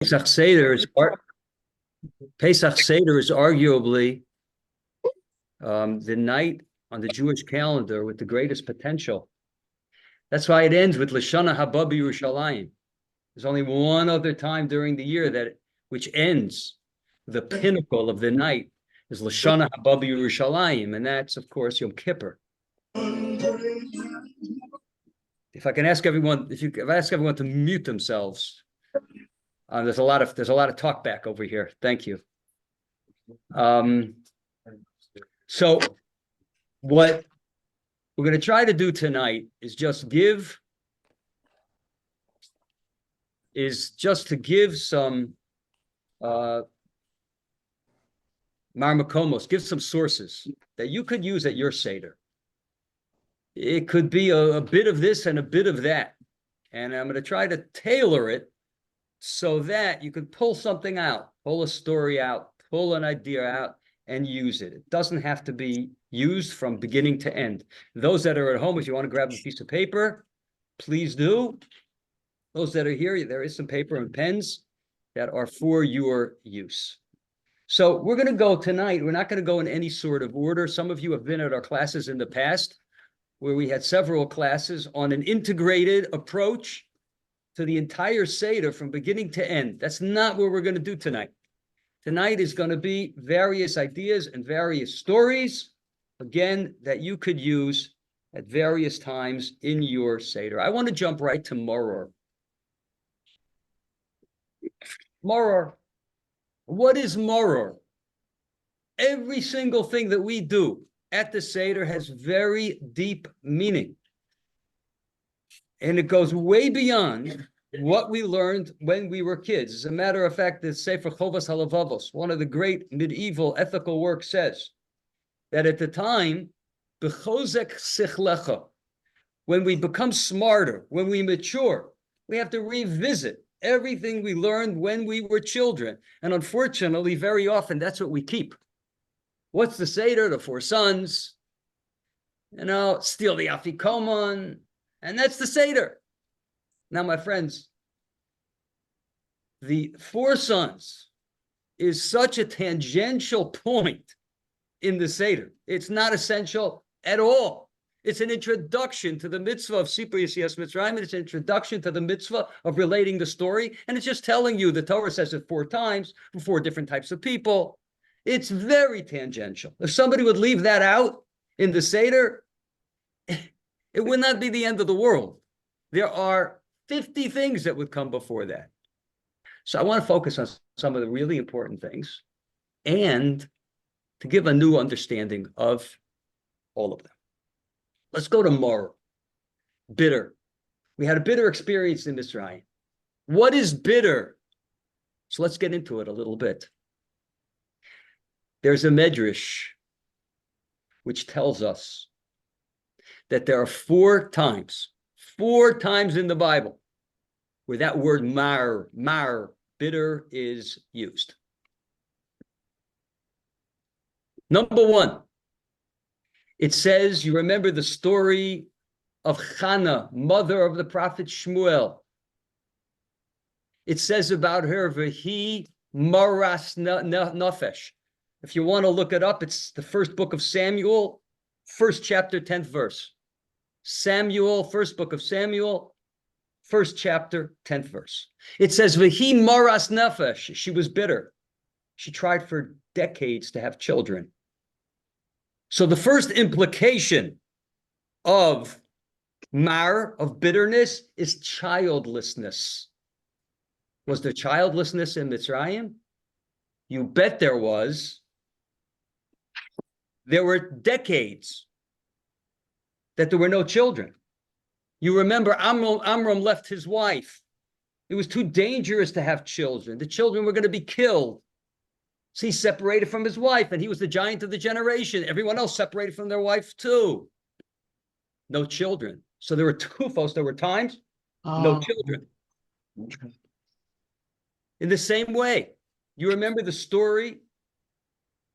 Pesach Seder is Pesach Seder is arguably the night on the Jewish calendar with the greatest potential. That's why it ends with Lashana Haba Yerushalayim. There's only one other time during the year that which ends the pinnacle of the night is Lashana Haba Yerushalayim, and that's of course Yom Kippur. If I can ask everyone, if I ask everyone to mute themselves. There's a lot of talk back over here. Thank you. So what we're going to try to do tonight is just to give some marmakomos, give some sources that you could use at your Seder. It could be a bit of this and a bit of that. And I'm going to try to tailor it so that you can pull something out, pull a story out, pull an idea out, and use it. It doesn't have to be used from beginning to end. Those that are at home, if you want to grab a piece of paper, please do. Those that are here, there is some paper and pens that are for your use. So we're going to go tonight. We're not going to go in any sort of order. Some of you have been at our classes in the past, where we had several classes on an integrated approach to the entire Seder from beginning to end. That's not what we're going to do tonight. Tonight is going to be various ideas and various stories, again, that you could use at various times in your Seder. I want to jump right to Maror. Maror. What is Maror? Every single thing that we do at the Seder has very deep meaning. And it goes way beyond what we learned when we were kids. As a matter of fact, the Sefer Chovas HaLevavos, one of the great medieval ethical works, says that at the time, b'chozek sichlecha, when we become smarter, when we mature, we have to revisit everything we learned when we were children. And unfortunately, very often, that's what we keep. What's the Seder? The four sons, steal the Afikoman, and that's the Seder. Now, my friends, the four sons is such a tangential point in the Seder. It's not essential at all. It's an introduction to the mitzvah of Sipur Yetzias Mitzrayim. It's an introduction to the mitzvah of relating the story. And it's just telling you, the Torah says it 4 times for 4 different types of people. It's very tangential. If somebody would leave that out in the Seder, it would not be the end of the world. There are 50 things that would come before that. So I want to focus on some of the really important things and to give a new understanding of all of them. Let's go to Maror. Bitter. We had a bitter experience in Mitzrayim. What is bitter? So let's get into it a little bit. There's a medrash which tells us that there are 4 times in the Bible where that word mar, bitter, is used. Number 1, it says, you remember the story of Hannah, mother of the prophet Shmuel. It says about her, V'hi maras nafesh. If you want to look it up, it's the first book of Samuel, 1st chapter, 10th verse. Samuel, first book of Samuel, 1st chapter, 10th verse. It says, V'hi maras nefesh. She was bitter. She tried for decades to have children. So the first implication of mar, of bitterness, is childlessness. Was there childlessness in Mitzrayim? You bet there was. There were decades that there were no children. You remember Amram left his wife. It was too dangerous to have children. The children were going to be killed. So he separated from his wife, and he was the giant of the generation. Everyone else separated from their wife too. No children. So there were tufos, there were times, no children. In the same way, you remember the story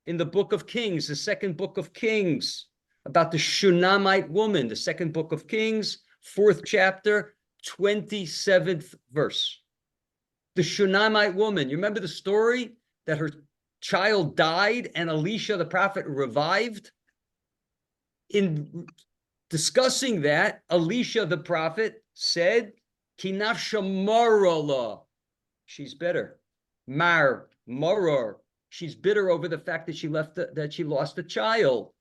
in the book of Kings, the 2nd book of Kings, about the Shunammite woman, the 2nd book of Kings, 4th chapter, 27th verse. The Shunammite woman, you remember the story that her child died and Elisha the prophet revived? In discussing that, Elisha the prophet said, Kinafsha marala. She's bitter. Maror. She's bitter over the fact that she lost a child.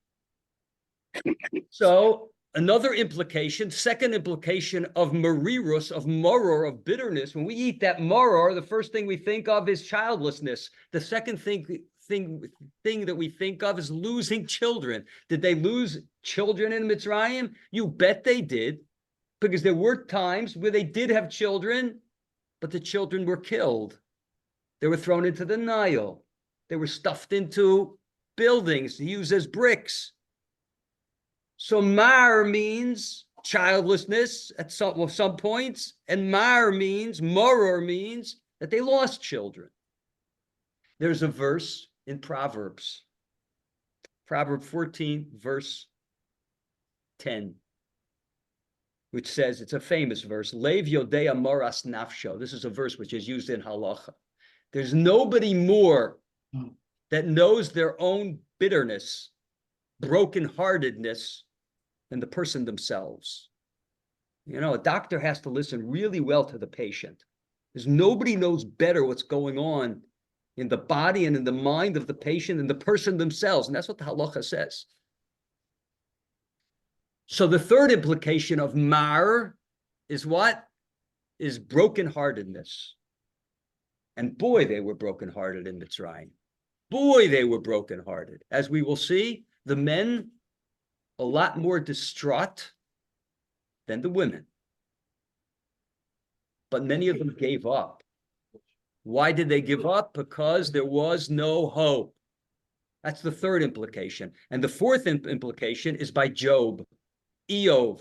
So another implication, second implication of marirus, of maror, of bitterness. When we eat that maror, the first thing we think of is childlessness. The second thing that we think of is losing children. Did they lose children in Mitzrayim? You bet they did, because there were times where they did have children, but the children were killed. They were thrown into the Nile. They were stuffed into buildings to use as bricks. So mar means childlessness at some points, and maror means that they lost children. There's a verse in Proverbs, Proverb 14, verse 10, which says, it's a famous verse, Lev Yodea Moras Nafsho. This is a verse which is used in halacha. There's nobody more that knows their own bitterness, brokenheartedness, than the person themselves. You know, a doctor has to listen really well to the patient. There's nobody knows better what's going on in the body and in the mind of the patient and the person themselves. And that's what the halacha says. So the third implication of mar is what? Is brokenheartedness. And boy, they were brokenhearted in Mitzrayim. Boy, they were brokenhearted. As we will see, the men a lot more distraught than the women. But many of them gave up. Why did they give up? Because there was no hope. That's the third implication. And the fourth implication is by Job, Eov,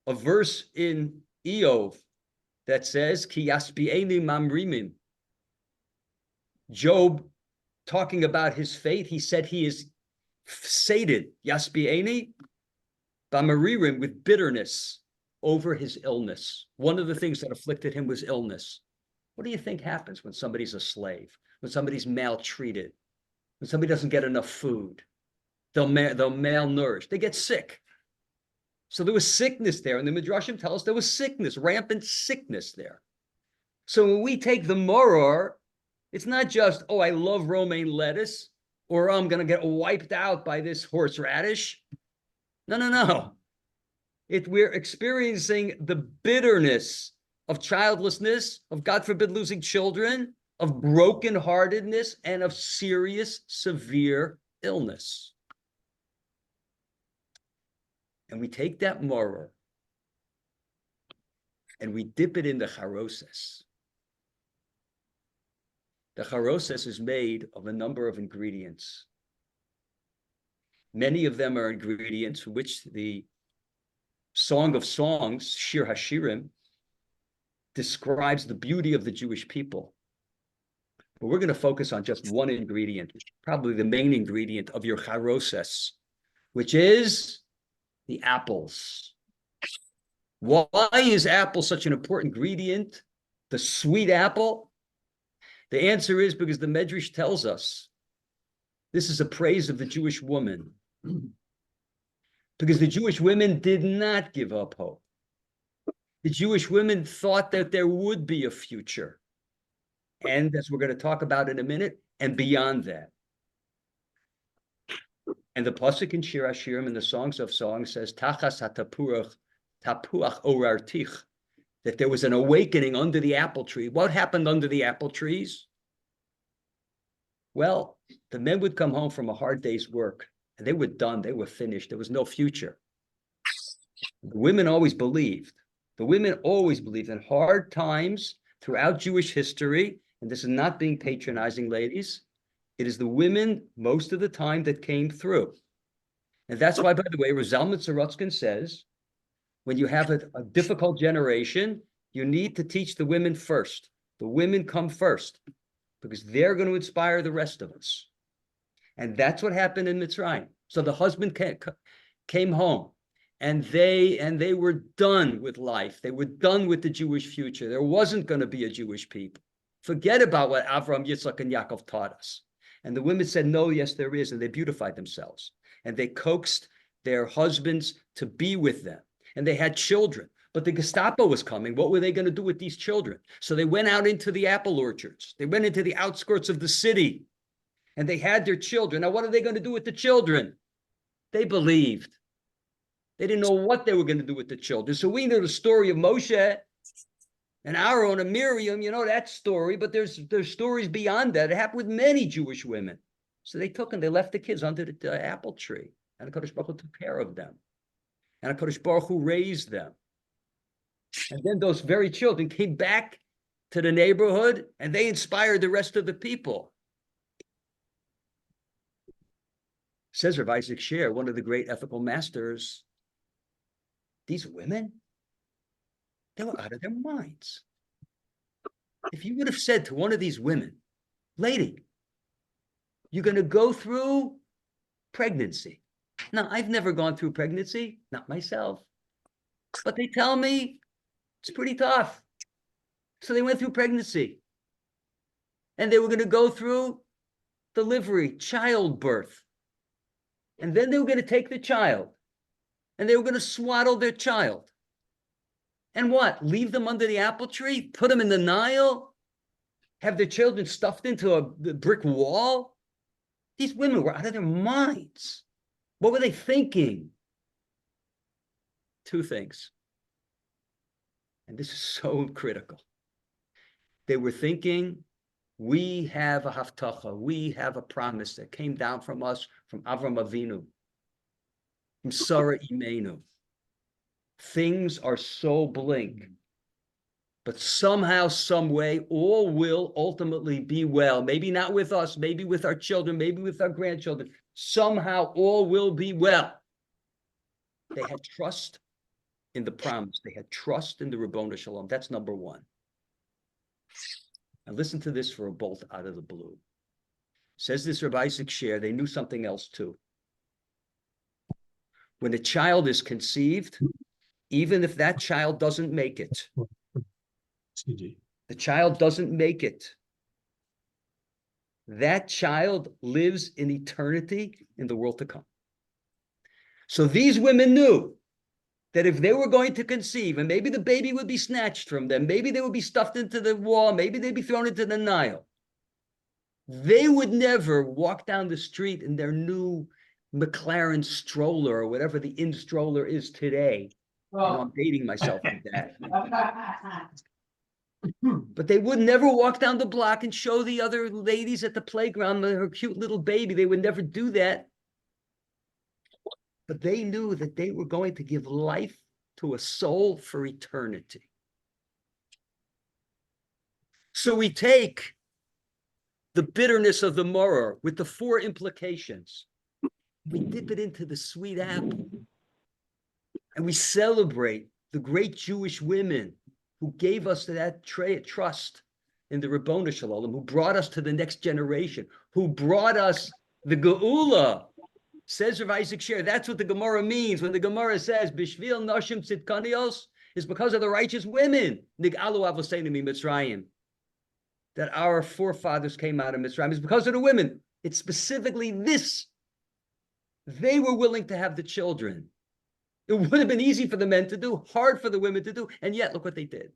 a verse in Eov that says, Ki yaspi'eni mamrimim. Job, talking about his fate, he said he is sated, yaspi'eni, bamaririm, with bitterness over his illness. One of the things that afflicted him was illness. What do you think happens when somebody's a slave, when somebody's maltreated, when somebody doesn't get enough food? They'll malnourished. They get sick. So there was sickness there. And the Midrashim tell us there was sickness, rampant sickness there. So when we take the moror, it's not just, oh, I love romaine lettuce, or I'm going to get wiped out by this horseradish. No. We're experiencing the bitterness of childlessness, of God forbid losing children, of brokenheartedness, and of serious, severe illness. And we take that moror and we dip it in the charoses. The charoses is made of a number of ingredients. Many of them are ingredients which the Song of Songs, Shir Hashirim, describes the beauty of the Jewish people. But we're going to focus on just one ingredient, probably the main ingredient of your charoses, which is the apples. Why is apple such an important ingredient? The sweet apple? The answer is because the Medrash tells us this is a praise of the Jewish woman. Because the Jewish women did not give up hope. The Jewish women thought that there would be a future. And as we're going to talk about in a minute, and beyond that. And the pasuk in Shir Hashirim in the Songs of Songs says, Tachas hatapuach orartich, that there was an awakening under the apple tree. What happened under the apple trees? Well, the men would come home from a hard day's work, and they were done. They were finished. There was no future. The women always believed. The women always believed in hard times throughout Jewish history, and this is not being patronizing, ladies. It is the women most of the time that came through. And that's why, by the way, Zalman Sorotzkin says, when you have a difficult generation, you need to teach the women first. The women come first, because they're going to inspire the rest of us. And that's what happened in Mitzrayim. So the husband came home, and they were done with life. They were done with the Jewish future. There wasn't going to be a Jewish people. Forget about what Avram, Yitzchak, and Yaakov taught us. And the women said, no, yes, there is. And they beautified themselves. And they coaxed their husbands to be with them. And they had children. But the Gestapo was coming. What were they going to do with these children? So they went out into the apple orchards. They went into the outskirts of the city. And they had their children. Now, what are they going to do with the children? They believed. They didn't know what they were going to do with the children. So we know the story of Moshe and Aaron and Miriam, you know that story, but there's stories beyond that. It happened with many Jewish women. So they took and they left the kids under the apple tree. And HaKadosh Baruch Hu took care of them. And HaKadosh Baruch Hu raised them. And then those very children came back to the neighborhood and they inspired the rest of the people. Says Rabbi Isaac Sher, one of the great ethical masters, these women, they were out of their minds. If you would have said to one of these women, lady, you're going to go through pregnancy. Now, I've never gone through pregnancy, not myself, but they tell me it's pretty tough. So they went through pregnancy and they were going to go through delivery, childbirth. And then they were going to take the child and they were going to swaddle their child. And what? Leave them under the apple tree? Put them in the Nile? Have their children stuffed into a brick wall? These women were out of their minds. What were they thinking? Two things. And this is so critical. They were thinking, we have a haftacha, we have a promise that came down from us, from Avram Avinu, from Sarah Imenu. Things are so blink, but somehow, some way, all will ultimately be well. Maybe not with us, maybe with our children, maybe with our grandchildren. Somehow, all will be well. They had trust in the promise. They had trust in the Rabboni Shalom. That's number one. Now listen to this for a bolt out of the blue. Says this Rabbi Isaac Sher, they knew something else too. When a child is conceived, even if that child doesn't make it, the child doesn't make it, that child lives in eternity in the world to come. So these women knew that if they were going to conceive, and maybe the baby would be snatched from them, maybe they would be stuffed into the wall, maybe they'd be thrown into the Nile, they would never walk down the street in their new McLaren stroller or whatever the in stroller is today. Oh. I'm dating myself with that. But they would never walk down the block and show the other ladies at the playground her cute little baby. They would never do that. But they knew that they were going to give life to a soul for eternity. So we take the bitterness of the maror with the 4 implications. We dip it into the sweet apple. And we celebrate the great Jewish women who gave us that trust in the Rabboni Shalom, who brought us to the next generation, who brought us the Geula. Says Rav Isaac Sher, that's what the Gemara means when the Gemara says, Bishvil Nashim Tzidkanios, is because of the righteous women. Nig'alu Avoseinu Mitzrayim. That our forefathers came out of Mitzrayim is because of the women. It's specifically this. They were willing to have the children. It would have been easy for the men to do, hard for the women to do, and yet look what they did.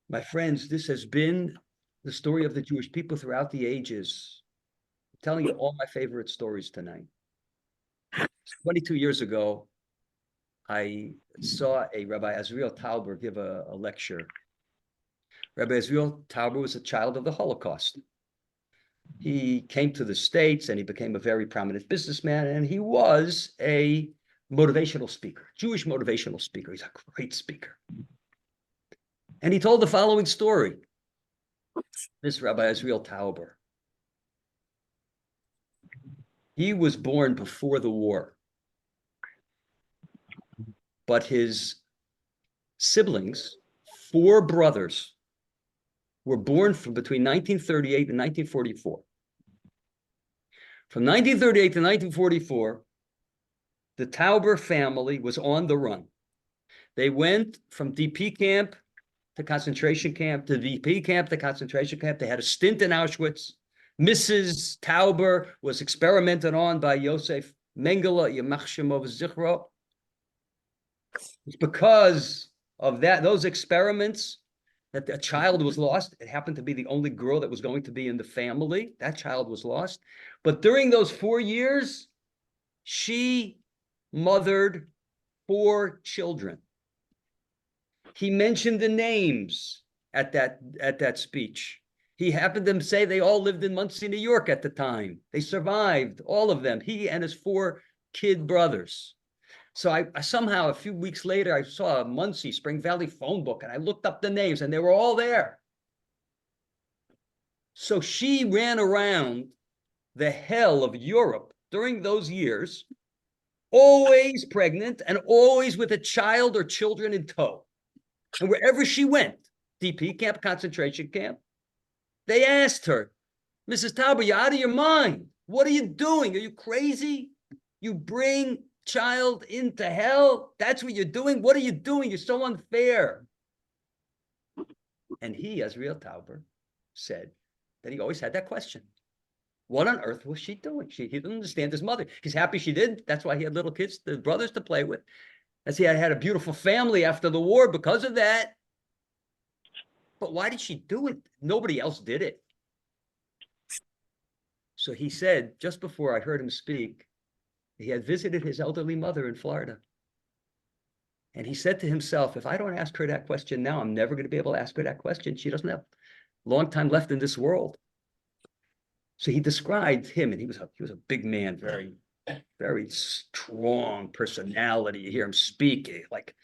My friends, this has been the story of the Jewish people throughout the ages. I'm telling you all my favorite stories tonight. 22 years ago, I saw a Rabbi Azriel Tauber give a lecture. Rabbi Azriel Tauber was a child of the Holocaust. He came to the States and he became a very prominent businessman, and he was a motivational speaker, Jewish motivational speaker. He's a great speaker. And he told the following story. This Rabbi Azriel Tauber. He was born before the war, but his siblings, 4 brothers, were born from between 1938 and 1944. From 1938 to 1944, the Tauber family was on the run. They went from DP camp the concentration camp, the VP camp, the concentration camp. They had a stint in Auschwitz. Mrs. Tauber was experimented on by Yosef Mengele, Yamach Shemov Zichro. It's because of those experiments that a child was lost. It happened to be the only girl that was going to be in the family. That child was lost. But during those 4 years, she mothered 4 children. He mentioned the names at that speech. He happened to say they all lived in Monsey, New York at the time. They survived, all of them, he and his 4 kid brothers. So I somehow, a few weeks later, I saw a Monsey, Spring Valley phone book, and I looked up the names, and they were all there. So she ran around the hell of Europe during those years, always pregnant and always with a child or children in tow. And wherever she went, DP camp, concentration camp, they asked her, Mrs. Tauber, you're out of your mind. What are you doing? Are you crazy? You bring child into hell? That's what you're doing? What are you doing? You're so unfair. And he, Azriel Tauber, said that he always had that question. What on earth was she doing? He didn't understand his mother. He's happy she did. That's why he had little kids, the brothers to play with. As he had a beautiful family after the war because of that. But why did she do it? Nobody else did it. So he said, just before I heard him speak, he had visited his elderly mother in Florida. And he said to himself, if I don't ask her that question now, I'm never going to be able to ask her that question. She doesn't have a long time left in this world. So he described him, and he was a big man, very, very strong personality. You hear him speak, like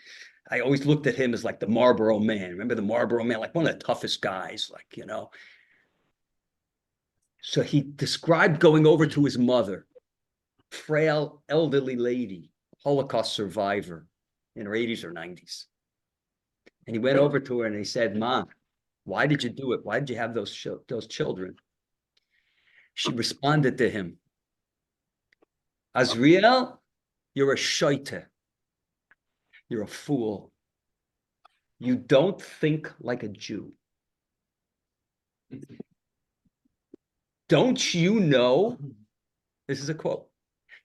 I always looked at him as like the Marlboro Man. Remember the Marlboro Man, like one of the toughest guys, like, you know. So he described going over to his mother, frail, elderly lady, Holocaust survivor in her 80s or 90s. And he went over to her and he said, Mom, why did you do it? Why did you have those children? She responded to him, Azriel, you're a shoite. You're a fool. You don't think like a Jew. Don't you know, this is a quote,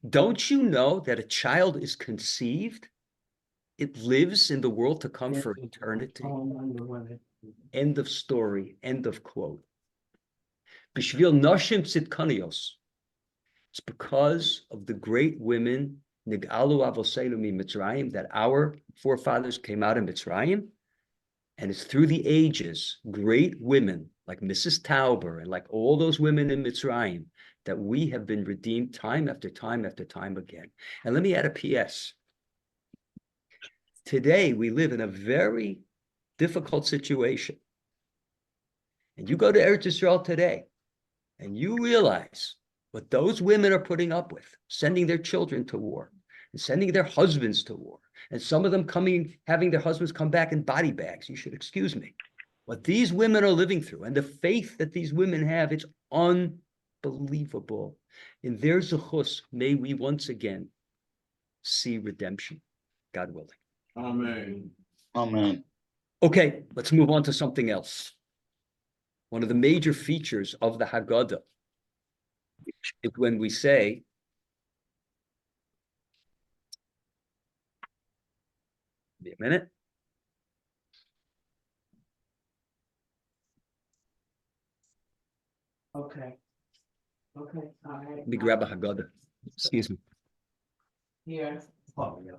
don't you know that a child is conceived? It lives in the world to come for eternity. End of story, end of quote. Bishvil noshim tzidkanios. It's because of the great women, Nig'alu avoseinu mi Mitzrayim, that our forefathers came out of Mitzrayim. And it's through the ages, great women like Mrs. Tauber and like all those women in Mitzrayim, that we have been redeemed time after time after time again. And let me add a PS. Today, we live in a very difficult situation. And you go to Eretz Yisrael today, and you realize what those women are putting up with, sending their children to war, and sending their husbands to war, and some of them having their husbands come back in body bags. You should excuse me. What these women are living through, and the faith that these women have, it's unbelievable. In their zechus, may we once again see redemption, God willing. Amen. Amen. Okay, let's move on to something else. One of the major features of the Haggadah is when we say, give me a minute. Okay. Okay. All right. Let me grab a Haggadah. Excuse me. Here. Oh, yeah.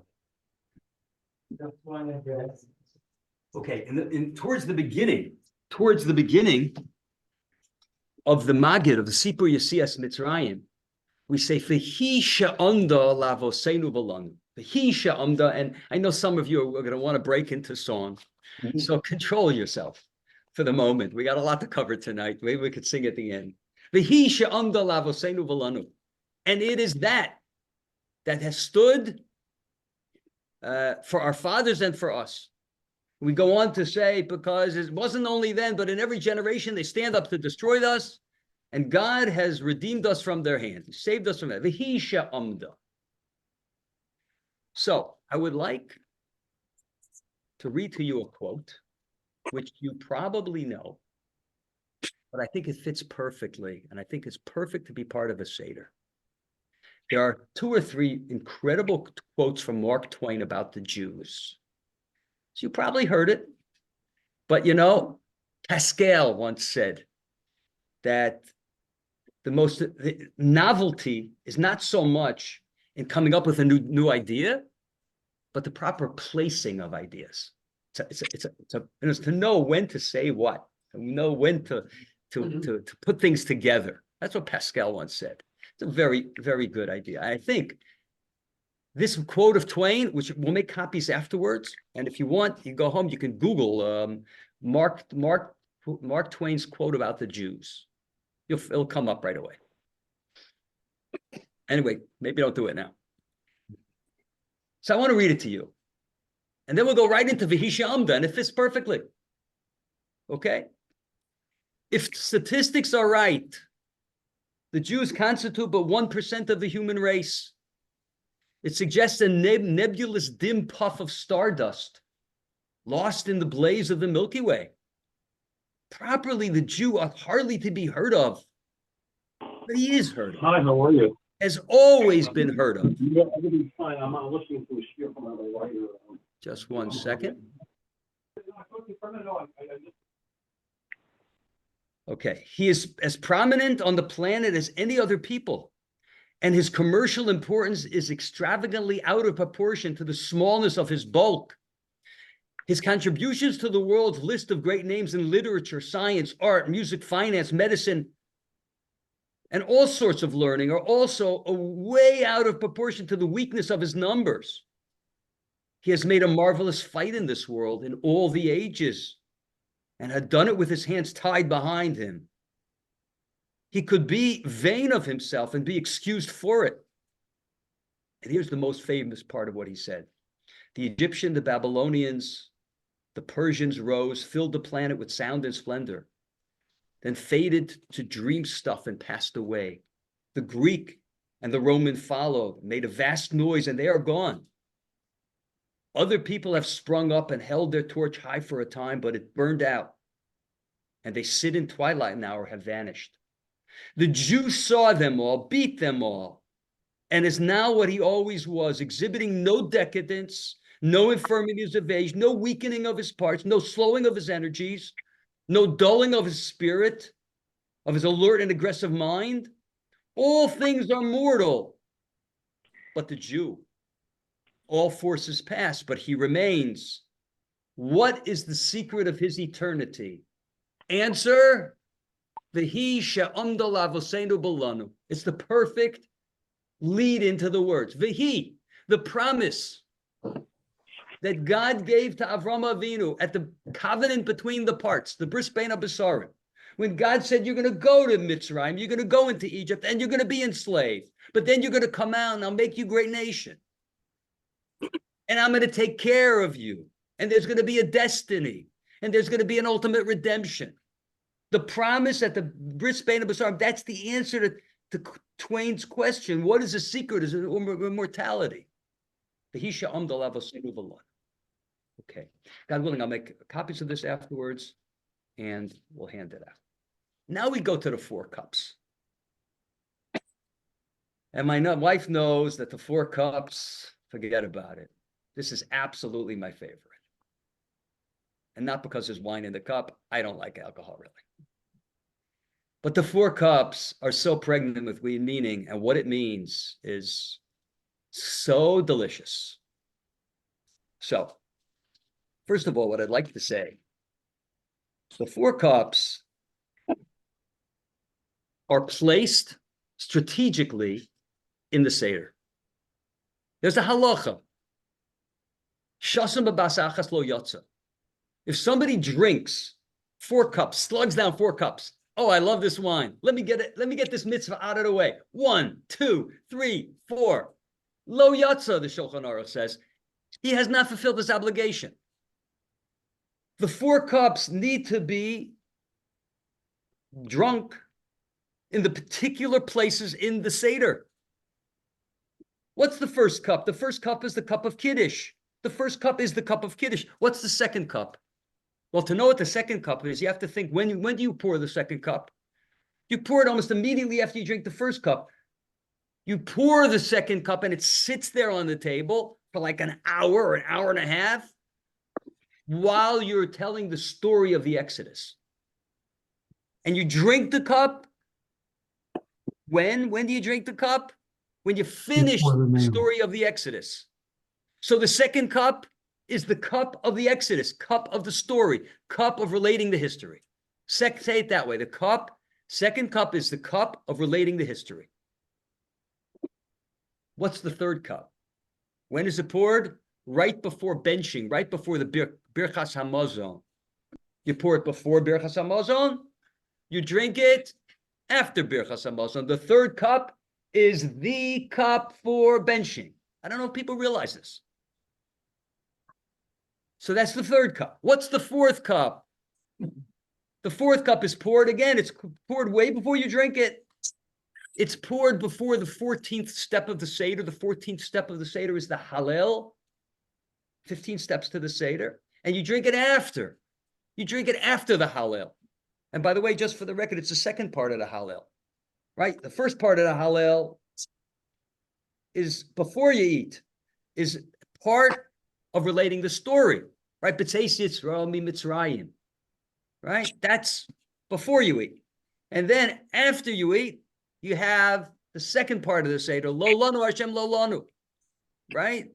Just one address. Okay, and towards the beginning of the Magid, of the Sipur Yesias Mitzrayim, we say, V'hi she'amda lavoseinu v'lanu. V'hi she'amda, and I know some of you are going to want to break into song, so control yourself for the moment. We got a lot to cover tonight. Maybe we could sing at the end. V'hi she'amda lavoseinu v'lanu. And it is that has stood for our fathers and for us. We go on to say, because it wasn't only then, but in every generation, they stand up to destroy us, and God has redeemed us from their hand. He saved us from that. V'hi she'amda. So I would like to read to you a quote which you probably know, but I think it fits perfectly, and I think it's perfect to be part of a Seder. There are 2 or 3 incredible quotes from Mark Twain about the Jews. So you probably heard it, but Pascal once said that the novelty is not so much in coming up with a new idea, but the proper placing of ideas. It's to know when to say what, to know when to put things together. That's what Pascal once said. It's a very, very good idea. I think this quote of Twain, which we'll make copies afterwards, and if you want, you go home, you can Google Mark Twain's quote about the Jews. It'll come up right away. Anyway, maybe don't do it now. So I want to read it to you. And then we'll go right into V'hisha Amda, and it fits perfectly. Okay? If statistics are right, the Jews constitute but 1% of the human race. It suggests a nebulous dim puff of stardust, lost in the blaze of the Milky Way. Properly, the Jew ought hardly to be heard of, but he is heard of. Hi, how are you? Has always been heard of. Yeah, everything's fine. I'm not listening to a spiel from the Leiter. Just one second. Okay, he is as prominent on the planet as any other people, and his commercial importance is extravagantly out of proportion to the smallness of his bulk. His contributions to the world's list of great names in literature, science, art, music, finance, medicine, and all sorts of learning are also way out of proportion to the weakness of his numbers. He has made a marvelous fight in this world in all the ages, and had done it with his hands tied behind him. He could be vain of himself and be excused for it. And here's the most famous part of what he said. The Egyptian, the Babylonians, the Persians rose, filled the planet with sound and splendor, then faded to dream stuff and passed away. The Greek and the Roman followed, made a vast noise, and they are gone. Other people have sprung up and held their torch high for a time, but it burned out, and they sit in twilight now or have vanished. The Jew saw them all, beat them all, and is now what he always was, exhibiting no decadence, no infirmities of age, no weakening of his parts, no slowing of his energies, no dulling of his spirit, of his alert and aggressive mind. All things are mortal, but the Jew. All forces pass, but he remains. What is the secret of his eternity? Answer, V'hi she'amda lavosenu b'lanu. It's the perfect lead into the words. V'hi, the promise that God gave to Avram Avinu at the covenant between the parts, the bris bein habesarim. When God said, you're going to go to Mitzrayim, you're going to go into Egypt, and you're going to be enslaved, but then you're going to come out and I'll make you a great nation. And I'm going to take care of you. And there's going to be a destiny. And there's going to be an ultimate redemption. The promise at the bris bein habesarim, that's the answer to Twain's question. What is the secret of immortality? Okay. God willing, I'll make copies of this afterwards, and we'll hand it out. Now we go to the 4 cups. And my wife knows that the 4 cups, forget about it. This is absolutely my favorite. And not because there's wine in the cup. I don't like alcohol, really. But the 4 cups are so pregnant with meaning, and what it means is so delicious. So, first of all, what I'd like to say, the 4 cups are placed strategically in the Seder. There's a halacha. Shasam b'basachas lo yotza. If somebody drinks 4 cups, slugs down 4 cups, oh, I love this wine. Let me get it. Let me get this mitzvah out of the way. 1, 2, 3, 4. Lo yotza, the Shulchan Aruch says, he has not fulfilled this obligation. The 4 cups need to be drunk in the particular places in the Seder. What's the first cup? The first cup is the cup of Kiddush. The first cup is the cup of Kiddush. What's the second cup? Well, to know what the second cup is, you have to think, when do you pour the second cup? You pour it almost immediately after you drink the first cup. You pour the second cup and it sits there on the table for like an hour or an hour and a half while you're telling the story of the Exodus. And you drink the cup. When do you drink the cup? When you finish the story of the Exodus. So the second cup is the cup of the Exodus, cup of the story, cup of relating the history. Say it that way. The second cup is the cup of relating the history. What's the third cup? When is it poured? Right before benching, right before the Birchas Hamazon. You pour it before Birchas Hamazon. You drink it after Birchas Hamazon. The third cup is the cup for benching. I don't know if people realize this. So that's the third cup. What's the fourth cup? The fourth cup is poured again. It's poured way before you drink it. It's poured before the 14th step of the Seder. The 14th step of the Seder is the Hallel. 15 steps to the Seder. And you drink it after. You drink it after the Hallel. And by the way, just for the record, it's the second part of the Hallel, right? The first part of the Hallel is before you eat, is part of relating the story, right? B'tzeis Yisrael mi Mitzrayim, right? That's before you eat. And then after you eat, you have the second part of the Seder, Lo Lanu Hashem Lo Lanu, right?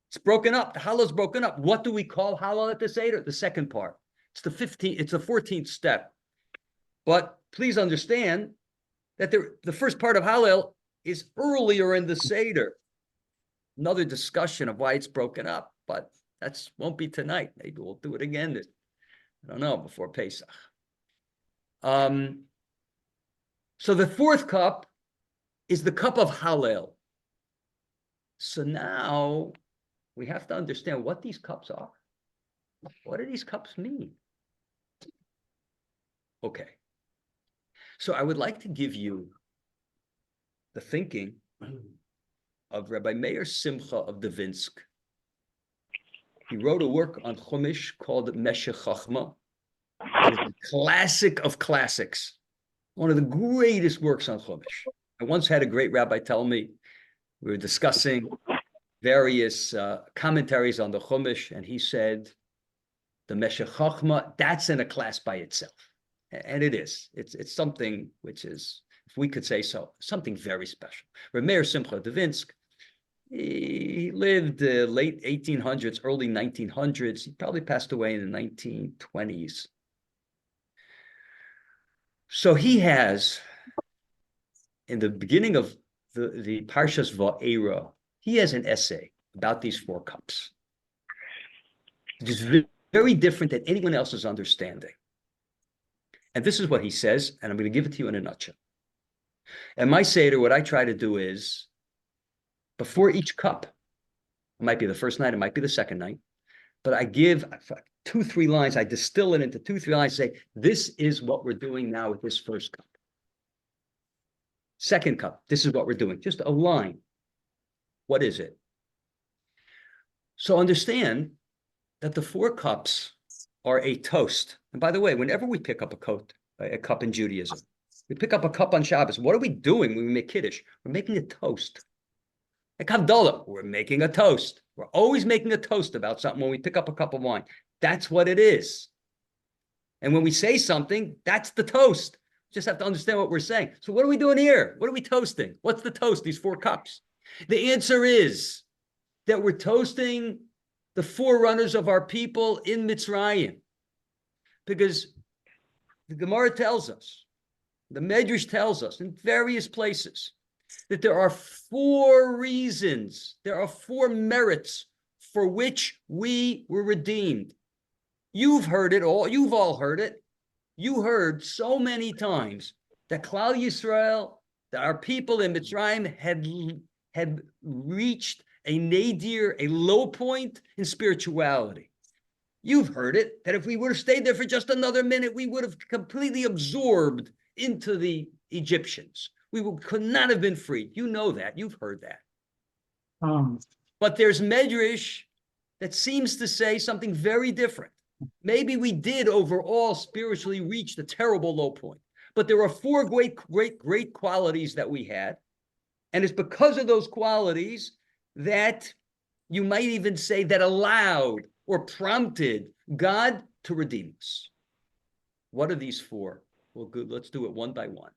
It's broken up. The Hallel's broken up. What do we call Hallel at the Seder? The second part. It's the 15th, it's the 14th step. But please understand that the first part of Hallel is earlier in the Seder. Another discussion of why it's broken up, but that's won't be tonight. Maybe we'll do it again. I don't know, before Pesach. So the fourth cup is the cup of Hallel. So now we have to understand what these cups are. What do these cups mean? Okay. So I would like to give you the thinking of Rabbi Meir Simcha of Devinsk. He wrote a work on Chumash called Meshech Chachma. It's a classic of classics. One of the greatest works on Chumash. I once had a great rabbi tell me, we were discussing various commentaries on the Chumash, and he said, the Meshech Chachma, that's in a class by itself. And it is. It's something which is, if we could say so, something very special. Rabbi Meir Simcha Devinsk, he lived late 1800s, early 1900s. He probably passed away in the 1920s. So he has, in the beginning of the Parshas Va'era, he has an essay about these four cups. It is very different than anyone else's understanding. And this is what he says, and I'm going to give it to you in a nutshell. And my Seder, what I try to do is, before each cup, it might be the first night, it might be the second night, but I give 2-3 lines, I distill it into 2-3 lines, say, this is what we're doing now with this first cup. Second cup, this is what we're doing. Just a line. What is it? So understand that the four cups are a toast. And by the way, whenever we pick up a cup in Judaism, we pick up a cup on Shabbos. What are we doing when we make Kiddush? We're making a toast. Like Havdalah, we're making a toast. We're always making a toast about something when we pick up a cup of wine. That's what it is. And when we say something, that's the toast. Just have to understand what we're saying. So what are we doing here? What are we toasting? What's the toast, these four cups? The answer is that we're toasting the forerunners of our people in Mitzrayim. Because the Gemara tells us, the Medrash tells us in various places, that there are 4 reasons, there are 4 merits for which we were redeemed. You've heard it all, you've all heard it. You heard so many times that Klal Yisrael, that our people in Mitzrayim had reached a nadir, a low point in spirituality. You've heard it, that if we would have stayed there for just another minute, we would have completely absorbed into the Egyptians. Could not have been freed. You know that. You've heard that. But there's Medrash that seems to say something very different. Maybe we did overall spiritually reach the terrible low point. But there are four great qualities that we had. And it's because of those qualities that you might even say that allowed or prompted God to redeem us. What are these four? Well, good. Let's do it one by one.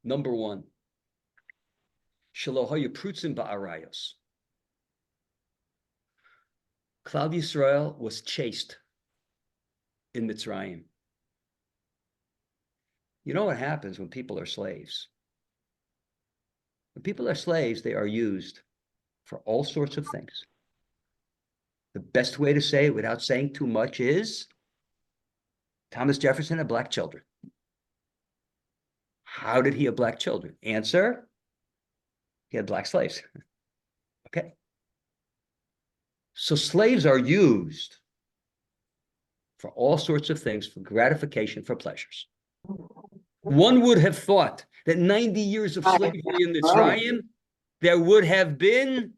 Number one, Shalohayu Prutzim Ba'arayos. Klal Yisrael was chased in Mitzrayim. You know what happens when people are slaves? When people are slaves, they are used for all sorts of things. The best way to say it without saying too much is Thomas Jefferson had black children. How did he have black children? Answer, he had black slaves. Okay. So slaves are used for all sorts of things, for gratification, for pleasures. One would have thought that 90 years of slavery in Mitzrayim, there would have been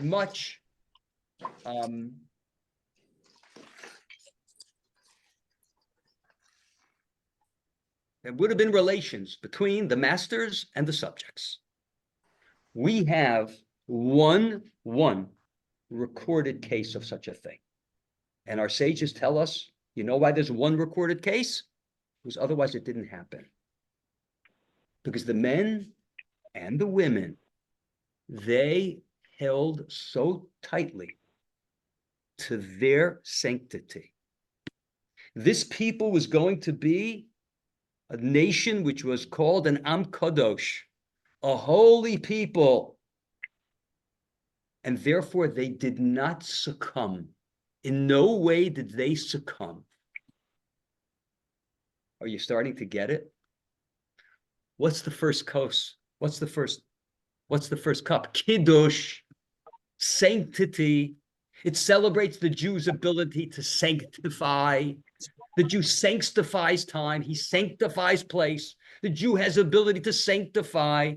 much there would have been relations between the masters and the subjects. We have one recorded case of such a thing. And our sages tell us, you know why there's one recorded case? Because otherwise it didn't happen. Because the men and the women, they held so tightly to their sanctity. This people was going to be a nation which was called an Am Kadosh, a holy people. And therefore they did not succumb. In no way did they succumb. Are you starting to get it? What's the first kos? What's the first cup? Kiddush, sanctity. It celebrates the Jew's ability to sanctify. The Jew sanctifies time. He sanctifies place. The Jew has ability to sanctify.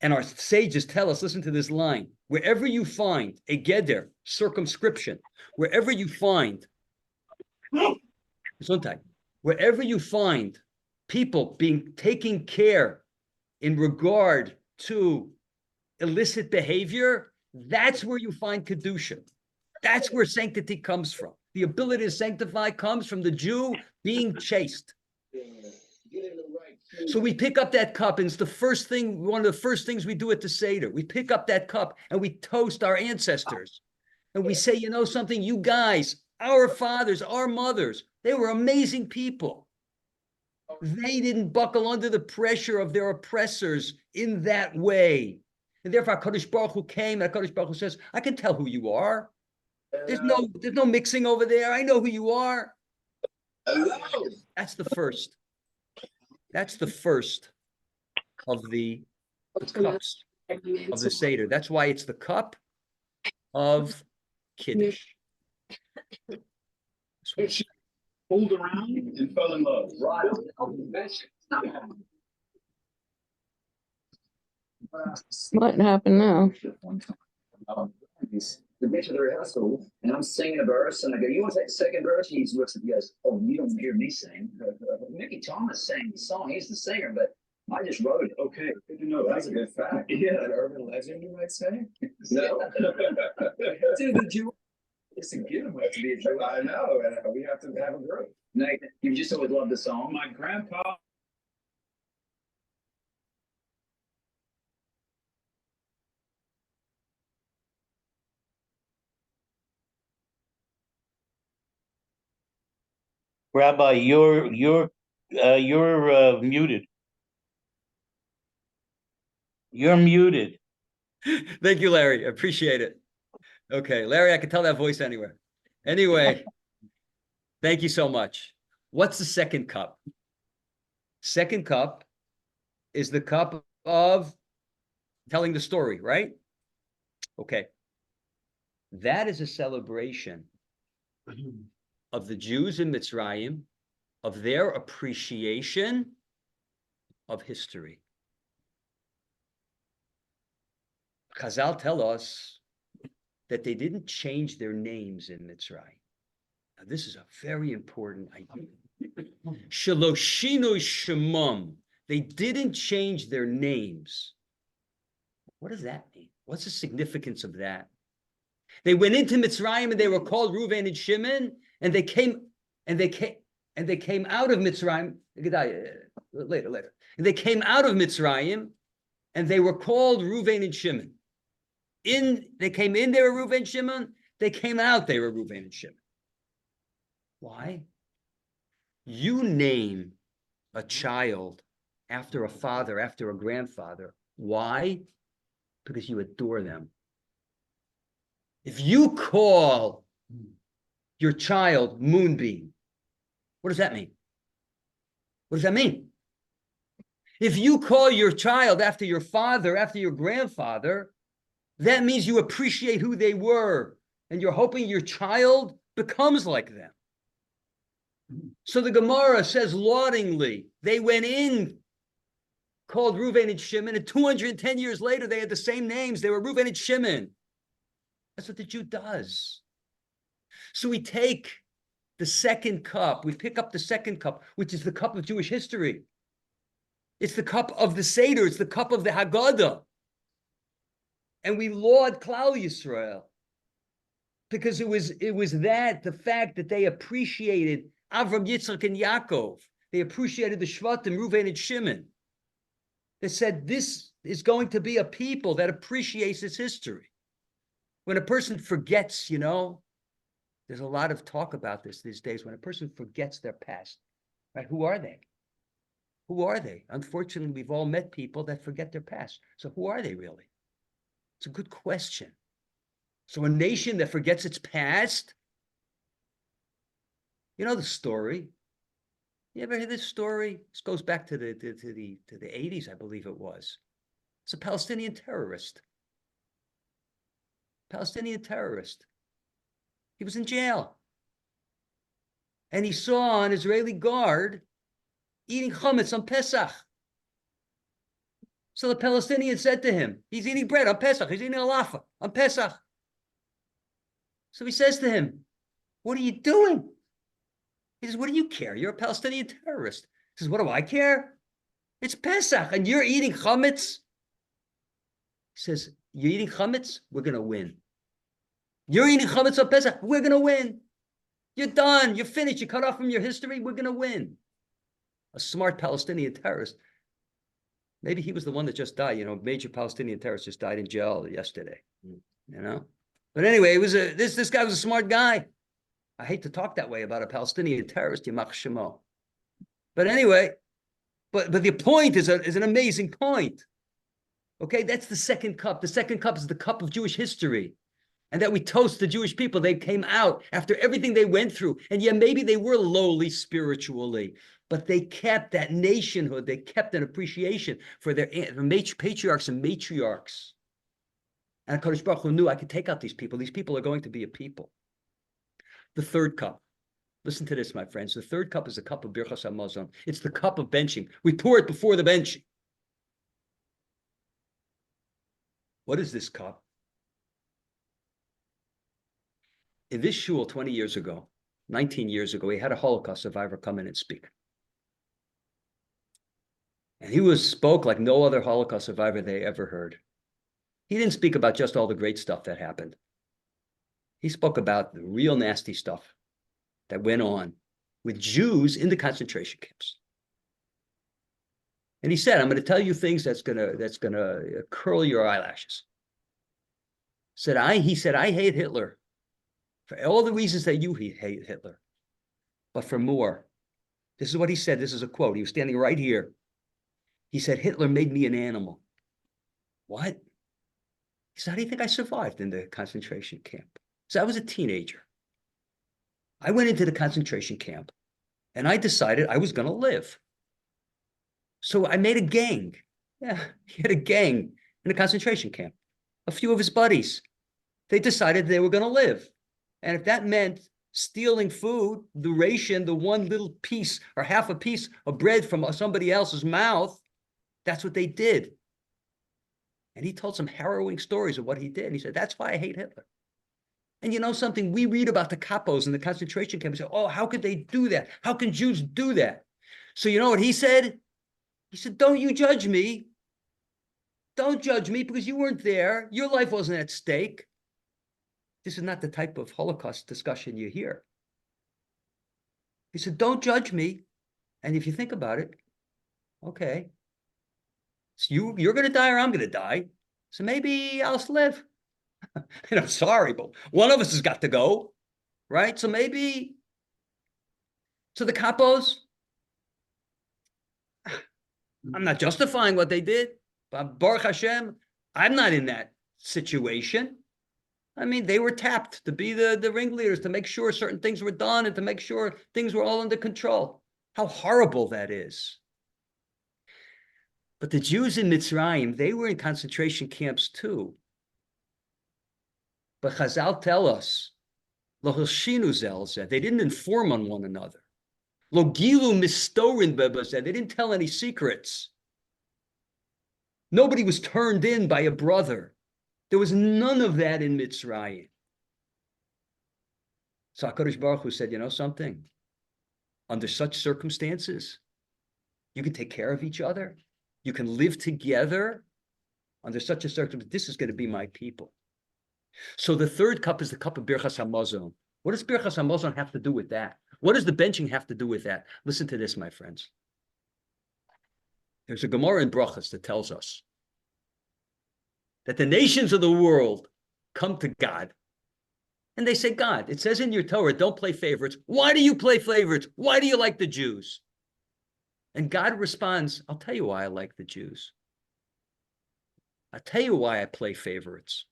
And our sages tell us, listen to this line, wherever you find a geder, circumscription, wherever you find, wherever you find people being taken care in regard to illicit behavior, that's where you find Kedusha. That's where sanctity comes from. The ability to sanctify comes from the Jew being chaste. So we pick up that cup, and it's the first thing, one of the first things we do at the Seder. We pick up that cup and we toast our ancestors. And we say, you know something, you guys, our fathers, our mothers, they were amazing people. They didn't buckle under the pressure of their oppressors in that way. And therefore, HaKadosh Baruch Hu came, and HaKadosh Baruch Hu says, I can tell who you are. There's no mixing over there. I know who you are. That's the first. That's the first of the cups of the Seder. That's why it's the cup of Kiddush. Hold around and fell in love. Right. What happened now? We get to the rehearsal, and I'm singing a verse, and I go, "You want to take the second verse?" He looks at me, and goes, "Oh, you don't hear me sing. Mickey Thomas sang the song. He's the singer, but I just wrote it." Okay, good to know. That's a good fact. Yeah. An urban legend, you might say. No, dude, the Jew. It's a giveaway to be a Jew. I know, and we have to have a group. Nate, you just always loved the song. My grandpa. Rabbi, you're muted. You're muted. Thank you, Larry. I appreciate it. Okay, Larry, I can tell that voice anywhere. Anyway, thank you so much. What's the second cup? Second cup is the cup of telling the story, right? Okay. That is a celebration of the Jews in Mitzrayim, of their appreciation of history. Chazal tell us that they didn't change their names in Mitzrayim. Now, this is a very important idea. Shaloshinu Shemam. They didn't change their names. What does that mean? What's the significance of that? They went into Mitzrayim and they were called Reuven and Shimon, and they came out of Mitzrayim. Later. And they came out of Mitzrayim, and they were called Reuven and Shimon. They came in, they were Reuven and Shimon. They came out, they were Reuven and Shimon. Why? You name a child after a father, after a grandfather. Why? Because you adore them. If you call your child Moonbeam, what does that mean? What does that mean? If you call your child after your father, after your grandfather, that means you appreciate who they were, and you're hoping your child becomes like them. So the Gemara says laudingly, they went in, called Reuven and Shimon, and 210 years later, they had the same names. They were Reuven and Shimon. That's what the Jew does. So we take the second cup, we pick up the second cup, which is the cup of Jewish history. It's the cup of the Seder, it's the cup of the Haggadah. And we laud Klal Yisrael because it was the fact that they appreciated Avram, Yitzchak, and Yaakov. They appreciated the Shvatim, Reuven, and Shimon. They said this is going to be a people that appreciates its history. When a person forgets, there's a lot of talk about this these days. When a person forgets their past, right? Who are they? Who are they? Unfortunately, we've all met people that forget their past. So who are they really? It's a good question. So a nation that forgets its past, you know the story. You ever hear this story? This goes back to the 80s, I believe it was. It's a Palestinian terrorist. Palestinian terrorist. He was in jail. And he saw an Israeli guard eating chametz on Pesach. So the Palestinian said to him, he's eating bread on Pesach. He's eating halafa on Pesach. So he says to him, what are you doing? He says, what do you care? You're a Palestinian terrorist. He says, what do I care? It's Pesach and you're eating chametz. He says, you're eating chametz? We're going to win. You're eating chametz on Pesach? We're going to win. You're done. You're finished. You're cut off from your history. We're going to win. A smart Palestinian terrorist. Maybe he was the one that just died. Major Palestinian terrorist just died in jail yesterday. But anyway, it was this guy was a smart guy. I hate to talk that way about a Palestinian terrorist, Yamach Shemo. But anyway, but the point is an amazing point. Okay, that's the second cup. The second cup is the cup of Jewish history. And that we toast the Jewish people. They came out after everything they went through. And yeah, maybe they were lowly spiritually, but they kept that nationhood. They kept an appreciation for their patriarchs and matriarchs. And HaKadosh Baruch Hu knew I could take out these people. These people are going to be a people. The third cup. Listen to this, my friends. The third cup is the cup of Birchas HaMazon. It's the cup of benching. We pour it before the benching. What is this cup? In this shul 20 years ago, 19 years ago, he had a Holocaust survivor come in and speak. And he spoke like no other Holocaust survivor they ever heard. He didn't speak about just all the great stuff that happened. He spoke about the real nasty stuff that went on with Jews in the concentration camps. And he said, I'm going to tell you things that's gonna curl your eyelashes. He said, I hate Hitler for all the reasons that you hate Hitler, but for more. This is what he said. This is a quote. He was standing right here. He said, Hitler made me an animal. What? He said, how do you think I survived in the concentration camp? So I was a teenager. I went into the concentration camp and I decided I was going to live. So I made a gang. Yeah, he had a gang in a concentration camp. A few of his buddies. They decided they were going to live. And if that meant stealing food, the ration, the one little piece or half a piece of bread from somebody else's mouth, that's what they did. And he told some harrowing stories of what he did. And he said, that's why I hate Hitler. And you know something? We read about the capos in the concentration camps. Oh, how could they do that? How can Jews do that? So you know what he said? He said, don't you judge me. Don't judge me because you weren't there. Your life wasn't at stake. This is not the type of Holocaust discussion you hear. He said, don't judge me. And if you think about it, okay, so you're going to die or I'm going to die. So maybe I'll live. And I'm sorry, but one of us has got to go, right? So maybe, so the capos, I'm not justifying what they did, but Baruch Hashem, I'm not in that situation. I mean, they were tapped to be the ringleaders, to make sure certain things were done and to make sure things were all under control. How horrible that is. But the Jews in Mitzrayim, they were in concentration camps too. But Chazal tell us, Lo hilshinu zel zeh, they didn't inform on one another. Lo gilu mistorin bebazeh, they didn't tell any secrets. Nobody was turned in by a brother. There was none of that in Mitzrayim. So HaKadosh Baruch Hu said, you know something? Under such circumstances, you can take care of each other. You can live together under such a circumstance. This is going to be my people. So the third cup is the cup of Birchas Hamazon. What does Birchas Hamazon have to do with that? What does the benching have to do with that? Listen to this, my friends. There's a Gemara in Brachas that tells us that the nations of the world come to God and they say, God, it says in your Torah, don't play favorites. Why do you play favorites? Why do you like the Jews? And God responds, I'll tell you why I like the Jews. I'll tell you why I play favorites.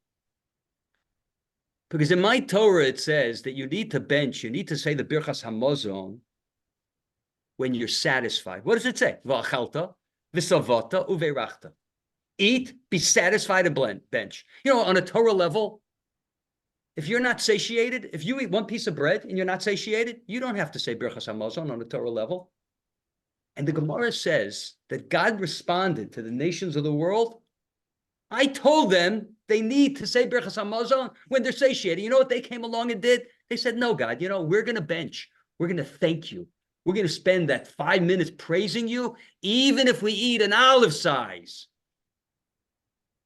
Because in my Torah, it says that you need to bench, you need to say the Birchas Hamazon when you're satisfied. What does it say? V'achalta, v'savata, uveirachta. Eat, be satisfied, and bench. You know, on a Torah level, if you're not satiated, if you eat one piece of bread and you're not satiated, you don't have to say Birchas Hamazon on a Torah level. And the Gemara says that God responded to the nations of the world. I told them they need to say Birchas Hamazon when they're satiated. You know what they came along and did? They said, no, God, you know, we're going to bench. We're going to thank you. We're going to spend that 5 minutes praising you, even if we eat an olive size.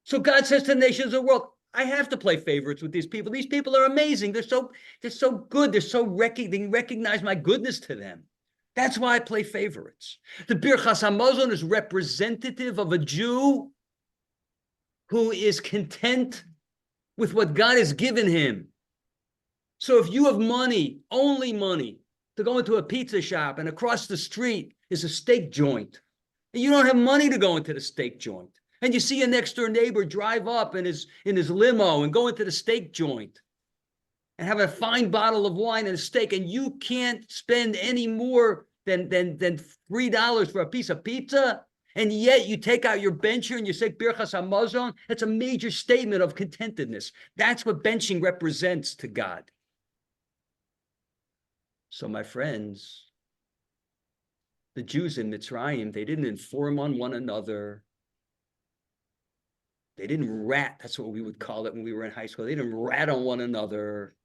So God says to the nations of the world, I have to play favorites with these people. These people are amazing. They're so good. They're so they recognize my goodness to them. That's why I play favorites. The Birchas Hamazon is representative of a Jew who is content with what God has given him. So if you have money, only money, to go into a pizza shop and across the street is a steak joint, and you don't have money to go into the steak joint, and you see your next door neighbor drive up in his limo and go into the steak joint and have a fine bottle of wine and a steak, and you can't spend any more than $3 for a piece of pizza, and yet you take out your bencher and you say Birchas Hamazon, that's a major statement of contentedness. That's what benching represents to God. So my friends, the Jews in Mitzrayim, they didn't inform on one another. They didn't rat, that's what we would call it when we were in high school. They didn't rat on one another.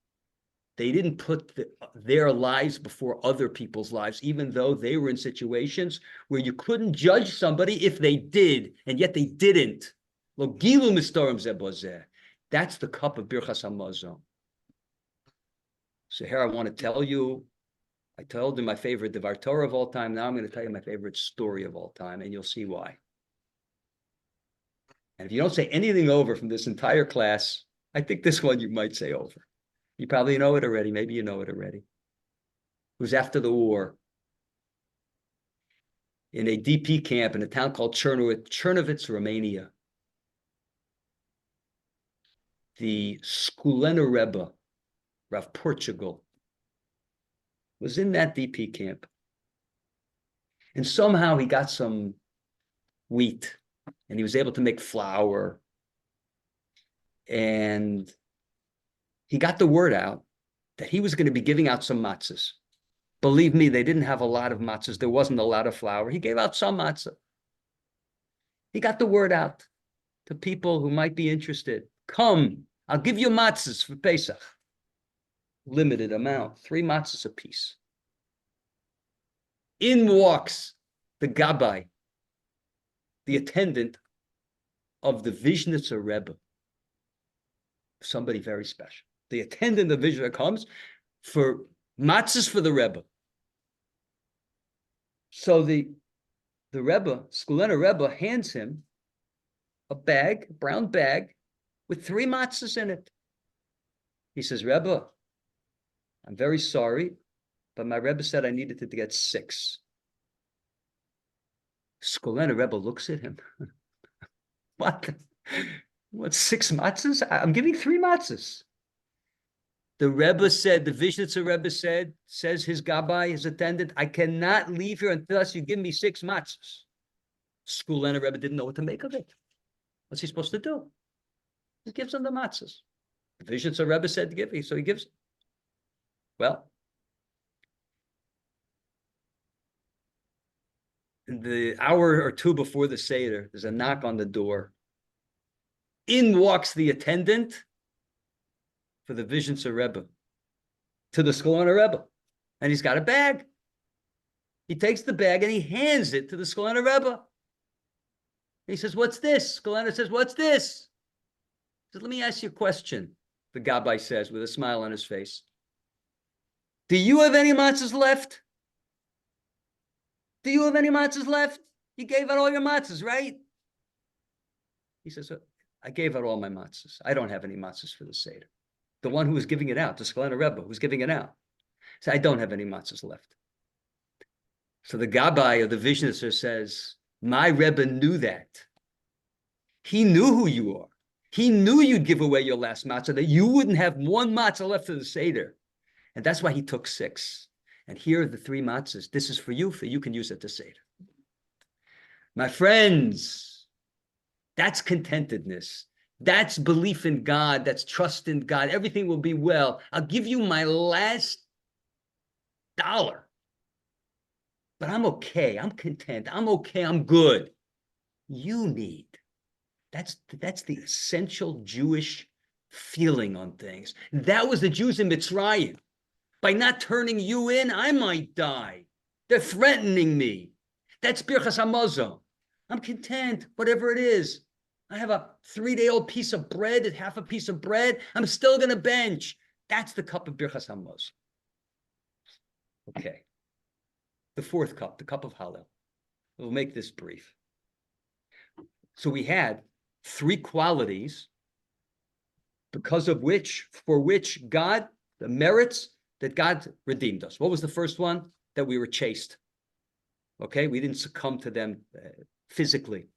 They didn't put their lives before other people's lives, even though they were in situations where you couldn't judge somebody if they did, and yet they didn't. Lo gilu mistorim zeh bozeh. That's the cup of Birchas Hamazon. So here I want to tell you, I told you my favorite Devar Torah of all time. Now I'm going to tell you my favorite story of all time, and you'll see why. And if you don't say anything over from this entire class, I think this one you might say over. You probably know it already. Maybe you know it already. It was after the war in a DP camp in a town called Chernovitz, Romania. The Skulena Rebbe, Rav Portugal, was in that DP camp. And somehow he got some wheat and he was able to make flour. And he got the word out that he was going to be giving out some matzahs. Believe me, they didn't have a lot of matzahs. There wasn't a lot of flour. He gave out some matzah. He got the word out to people who might be interested. Come, I'll give you matzahs for Pesach. limited amount, 3 matzahs apiece. In walks the Gabbai, the attendant of the Vishnitzer Rebbe, somebody very special. The attendant of Vishnitzer comes for matzahs for the Rebbe. So the Rebbe, Skulena Rebbe, hands him a bag, a brown bag, with 3 matzahs in it. He says, Rebbe, I'm very sorry, but my Rebbe said I needed to get 6. Skulena Rebbe looks at him. What? What, 6 matzahs? I'm giving 3 matzahs. The Rebbe said, the Vishnitzer Rebbe says his Gabbai, his attendant, I cannot leave here unless you give me 6 matzahs. Skulena Rebbe didn't know what to make of it. What's he supposed to do? He gives him the matzahs. The Vishnitzer Rebbe said to give him, so he gives. Well, the hour or 2 before the Seder, there's a knock on the door. In walks the attendant for the Vishnitzer Rebbe to the Skulena Rebbe, and he's got a bag. He takes the bag and he hands it to the Skulena Rebbe. He says, what's this? Skulena says, what's this? He says, let me ask you a question, the Gabbai says with a smile on his face. Do you have any matzahs left? Do you have any matzahs left? You gave out all your matzahs, right? He says, I gave out all my matzahs. I don't have any matzahs for the Seder. The one who was giving it out, the Skulena Rebbe, who's giving it out, said, I don't have any matzahs left. So the Gabbai of the Vishnitzer says, my Rebbe knew that. He knew who you are. He knew you'd give away your last matzah, that you wouldn't have 1 matzah left for the Seder. And that's why he took 6. And here are the 3 matzahs. This is for you can use it to Seder. My friends, that's contentedness. That's belief in God. That's trust in God. Everything will be well. I'll give you my last $1. But I'm okay. I'm content. I'm okay. I'm good. You need. That's the essential Jewish feeling on things. That was the Jews in Mitzrayim. By not turning you in, I might die. They're threatening me. That's Birchas Hamazon. I'm content, whatever it is. I have a 3-day-old piece of bread, half a piece of bread. I'm still going to bench. That's the cup of Birchas Hamazon. Okay. The 4th cup, the cup of Hallel. We'll make this brief. So we had 3 qualities for which God, the merits that God redeemed us. What was the first one? That we were chaste. Okay, we didn't succumb to them physically.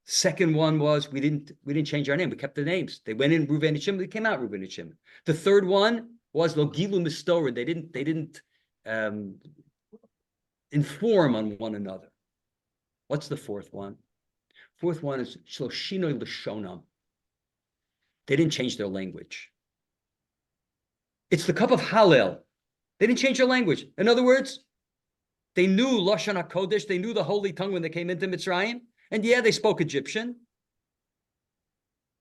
Second one was we didn't change our name. We kept the names. They went in Reuven and Shimon. They came out Reuven and Shimon. The third one was lo gilu mistorin. They didn't inform on one another. What's the 4th one? 4th one is shloshino l'shonam. They didn't change their language. It's the cup of Hallel. They didn't change their language. In other words, they knew Lashon HaKodesh. They knew the holy tongue when they came into Mitzrayim. And yeah, they spoke Egyptian.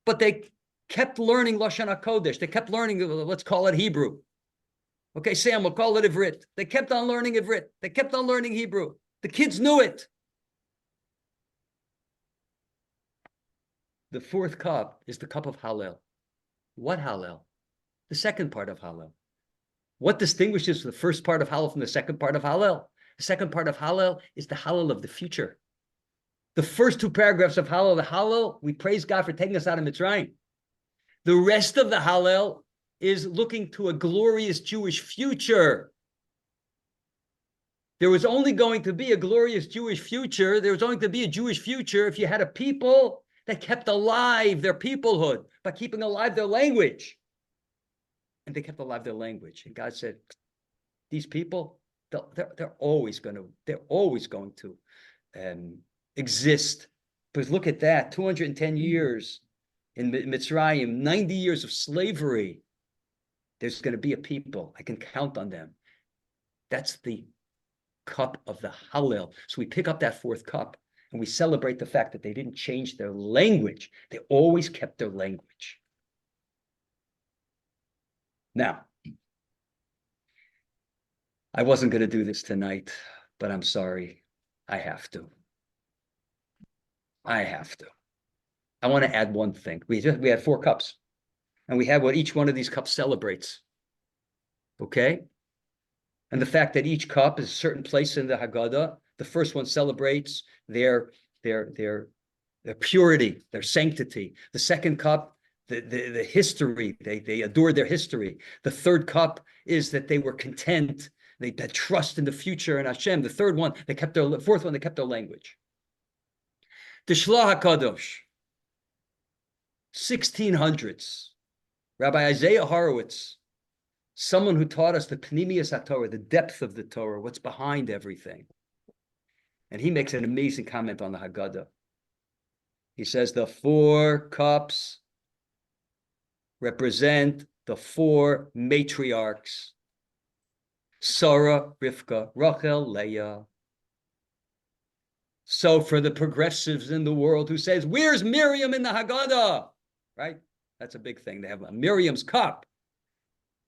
But they kept learning Lashon HaKodesh. They kept learning, let's call it Hebrew. Okay, Sam, we'll call it Ivrit. They kept on learning Ivrit. They kept on learning Hebrew. The kids knew it. The 4th cup is the cup of Hallel. What Hallel? The 2nd part of Hallel. What distinguishes the first part of Hallel from the 2nd part of Hallel? The 2nd part of Hallel is the Hallel of the future. The first 2 paragraphs of Hallel, the Hallel, we praise God for taking us out of Mitzrayim. The rest of the Hallel is looking to a glorious Jewish future. There was only going to be a glorious Jewish future. There was going to be a Jewish future if you had a people that kept alive their peoplehood by keeping alive their language. And they kept alive their language. And God said, these people, they're always going to exist. But look at that, 210 years in Mitzrayim, 90 years of slavery. There's going to be a people. I can count on them. That's the cup of the Hallel. So we pick up that 4th cup and we celebrate the fact that they didn't change their language. They always kept their language. Now, I wasn't going to do this tonight, but I'm sorry. I have to. I have to. I want to add one thing. We had 4 cups, and we have what each one of these cups celebrates. Okay? And the fact that each cup is a certain place in the Haggadah. The first one celebrates their purity, their sanctity. The second cup, the history. They adored their history. The third cup is that they were content. They had trust in the future and Hashem. The fourth one, they kept their language. The Shlah HaKadosh, 1600s. Rabbi Isaiah Horowitz, someone who taught us the Pnimius HaTorah, the depth of the Torah, what's behind everything. And he makes an amazing comment on the Haggadah. He says the 4 cups represent the 4 matriarchs: Sarah, Rivka, Rachel, Leah. So for the progressives in the world who says, where's Miriam in the Haggadah? Right? That's a big thing. They have a Miriam's cup.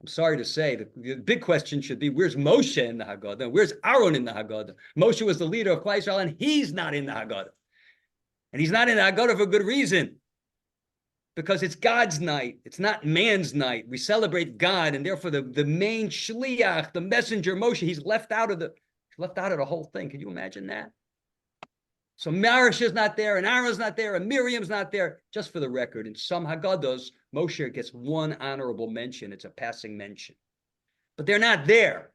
I'm sorry to say, the big question should be, where's Moshe in the Haggadah? Where's Aaron in the Haggadah? Moshe was the leader of Klal Yisrael, and he's not in the Haggadah. And he's not in the Haggadah for good reason. Because it's God's night. It's not man's night. We celebrate God, and therefore the main shliach, the messenger, Moshe, he's left out of the whole thing. Can you imagine that? So Marish is not there, and Aaron's not there, and Miriam's not there. Just for the record, in some Haggadahs, Moshe gets one honorable mention. It's a passing mention. But they're not there.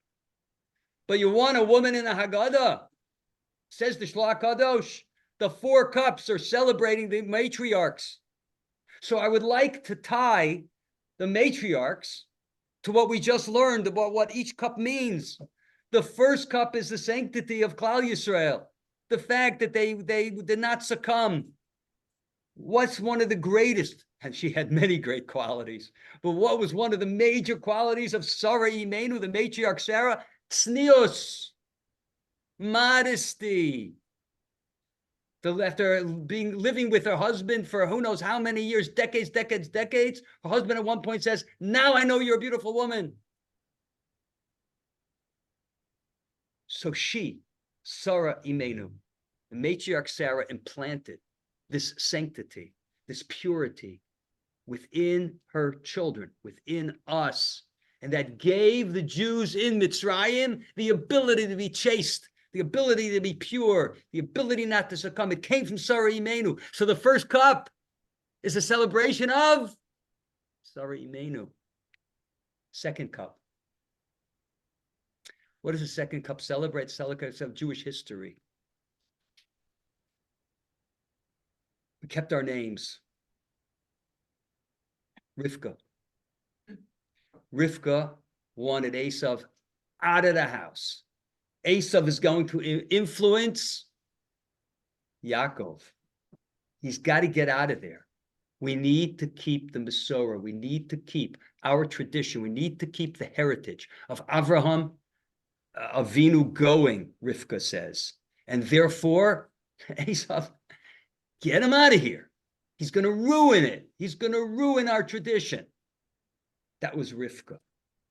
But you want a woman in the Haggadah? Says the Shlah Kadosh. The 4 cups are celebrating the matriarchs. So I would like to tie the matriarchs to what we just learned about what each cup means. The first cup is the sanctity of Klal Yisrael. The fact that they did not succumb. What's one of the greatest? And she had many great qualities. But what was one of the major qualities of Sarah Imenu, the matriarch Sarah? Tznius, modesty. After living with her husband for who knows how many years, decades, her husband at one point says, now I know you're a beautiful woman. So she, Sarah Imenu, the matriarch Sarah, implanted this sanctity, this purity within her children, within us. And that gave the Jews in Mitzrayim the ability to be chaste, the ability to be pure, the ability not to succumb. It came from Sarah Imenu. So the first cup is a celebration of Sarah Imenu. Second cup. What does the second cup celebrate? It celebrates of Jewish history. We kept our names. Rivka. Rivka wanted Esav out of the house. Esav is going to influence Yaakov. He's got to get out of there. We need to keep the Masorah. We need to keep our tradition. We need to keep the heritage of Avraham Avinu going, Rivka says. And therefore, Esav, get him out of here. He's going to ruin it. He's going to ruin our tradition. That was Rivka.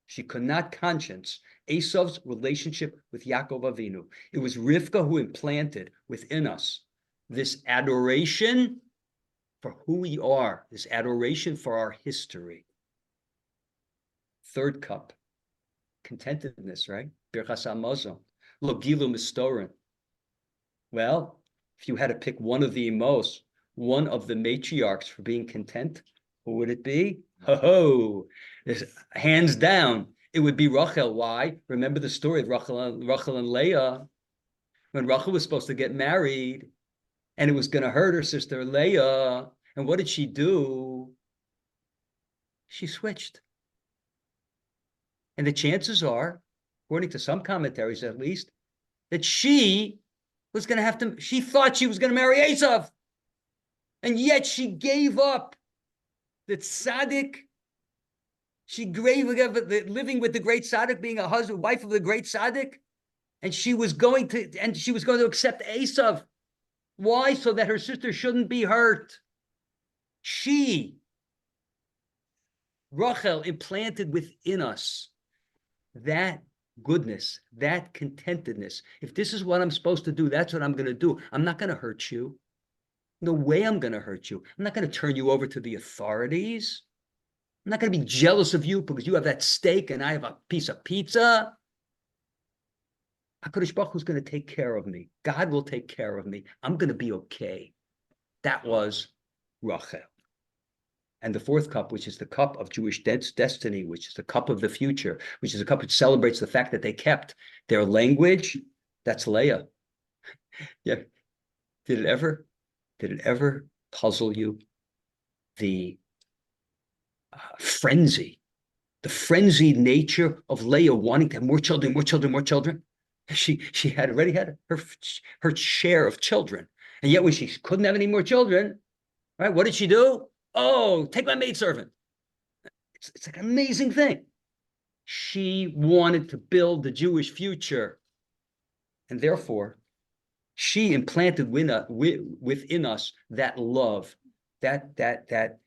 She could not conscience Esav's relationship with Yaakov Avinu. It was Rivka who implanted within us this adoration for who we are, this adoration for our history. Third cup, contentedness, right? Birchas Hamazon, Lo Gilu Mistorin. Well, if you had to pick one of the emos, one of the matriarchs for being content, who would it be? Ho, hands down, it would be Rachel. Why? Remember the story of Rachel and Leah. When Rachel was supposed to get married, and it was going to hurt her sister Leah. And what did she do? She switched. And the chances are, according to some commentaries at least, that she was going to have to, she thought she was going to marry Esav. And yet she gave up the tzaddik. She gave up living with the great tzaddik, being a husband, wife of the great tzaddik. And she was going to accept Esav. Why? So that her sister shouldn't be hurt. She Rachel implanted within us that goodness, that contentedness. If this is what I'm supposed to do, that's what I'm going to do. I'm not going to hurt you. No way I'm going to hurt you. I'm not going to turn you over to the authorities. I'm not going to be jealous of you because you have that steak and I have a piece of pizza. HaKadosh Baruch Hu is going to take care of me. God will take care of me. I'm going to be okay. That was Rachel. And the fourth cup, which is the cup of Jewish destiny, which is the cup of the future, which is a cup which celebrates the fact that they kept their language, that's Leah. Yeah. Did it ever puzzle you? The frenzied nature of Leah wanting to have more children, more children, more children. She had already had her share of children. And yet when she couldn't have any more children, right, what did she do? Oh, take my maidservant. It's like an amazing thing. She wanted to build the Jewish future. And therefore, she implanted within us that love, that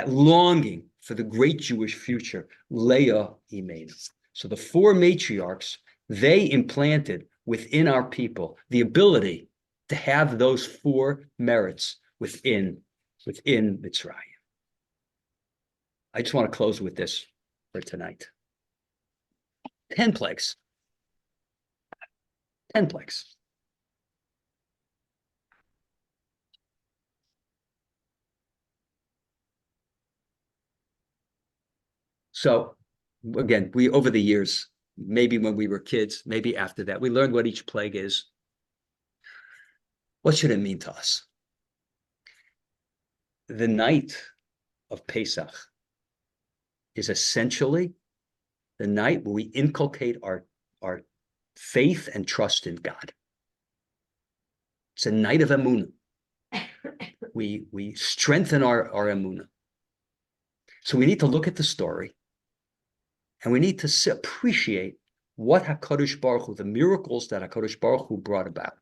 longing for the great Jewish future, Leah Imenu. So the four matriarchs, they implanted within our people the ability to have those four merits within Mitzrayim. I just want to close with this for tonight. 10 plagues. 10 plagues. So again, we over the years, maybe when we were kids, maybe after that, we learned what each plague is. What should it mean to us? The night of Pesach is essentially the night where we inculcate our faith and trust in God. It's a night of emunah. We strengthen our emunah. So we need to look at the story, and we need to appreciate what HaKadosh Baruch Hu, the miracles that HaKadosh Baruch Hu brought about.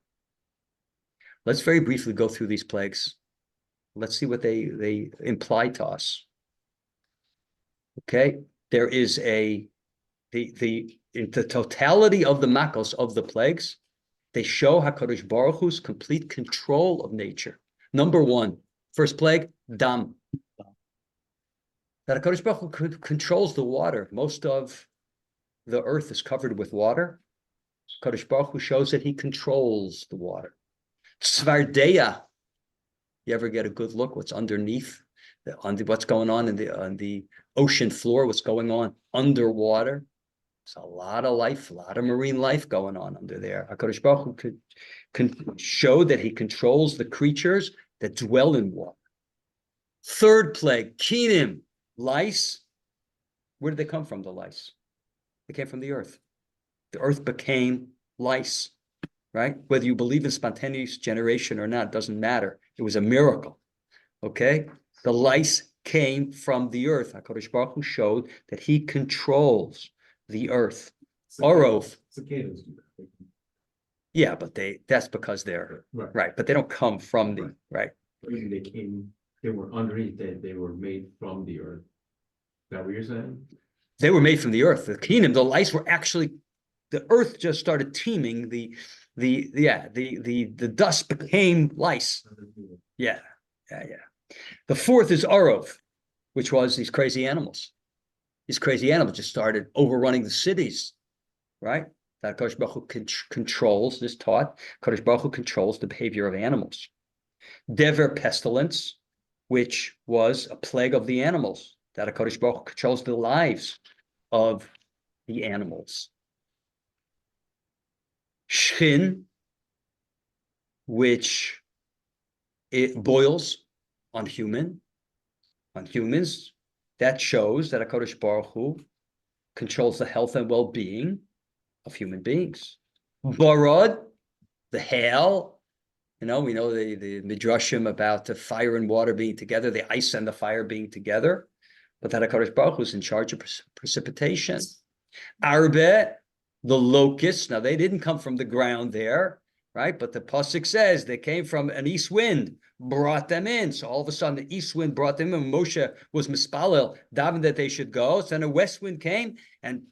Let's very briefly go through these plagues. Let's see what they imply to us. Okay, there is in the totality of the makos of the plagues, they show HaKadosh Baruch Hu's complete control of nature. Number one, first plague, dam. That HaKadosh Baruch Hu controls the water. Most of the earth is covered with water. HaKadosh Baruch Hu shows that he controls the water. Svardeya. You ever get a good look what's underneath, what's going on on the ocean floor, what's going on underwater? There's a lot of life, a lot of marine life going on under there. HaKadosh Baruch Hu can show that he controls the creatures that dwell in water. Third plague, kinim, lice. Where did they come from, the lice? They came from the earth. The earth became lice, right? Whether you believe in spontaneous generation or not, doesn't matter. It was a miracle, okay? The lice came from the earth. HaKadosh Baruch Hu showed that he controls the earth. Orov. Cicadas do that. Yeah, but that's because they're, right, but they don't come from the, right? They were underneath, they were made from the earth. Is that what you're saying? They were made from the earth. The kingdom, the lice were actually, the earth just started teeming. The dust became lice. Yeah. The fourth is Orov, which was these crazy animals. These crazy animals just started overrunning the cities, right? That Kodesh Baruch Hu controls, this taught, Kodesh Baruch Hu controls the behavior of animals. Dever, pestilence, which was a plague of the animals. That HaKadosh Baruch Hu controls the lives of the animals. Shchin, which it boils on humans. That shows that HaKadosh Baruch Hu controls the health and well-being of human beings. Barad, the hail. We know the midrashim about the fire and water being together, the ice and the fire being together. But that HaKadosh Baruch Hu is in charge of precipitation. Arbe, the locusts. Now, they didn't come from the ground there, right? But the pasuk says they came from an east wind. brought them in. So all of a sudden, the east wind brought them in. Moshe was mispalel, davened that they should go. So then a west wind came and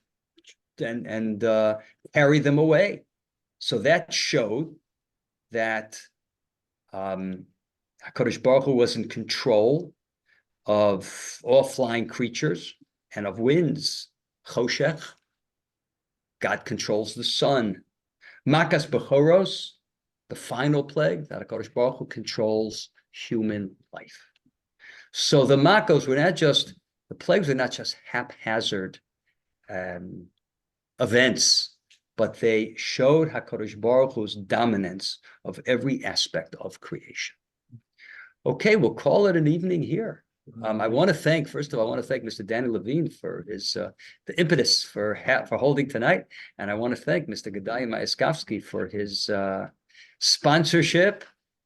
carried them away. So that showed that HaKadosh Baruch Hu was in control of all flying creatures and of winds. Choshech, God controls the sun. Makas Bechoros, the final plague, that HaKadosh Baruch Hu controls human life. So the Makos were not just, the plagues were not just haphazard events, but they showed HaKadosh Baruch Hu's dominance of every aspect of creation. Okay, we'll call it an evening here. I want to thank, first of all, I want to thank Mr. Danny Levine for his the impetus for holding tonight, and I want to thank Mr. Gedalia Mayaskowski for his sponsorship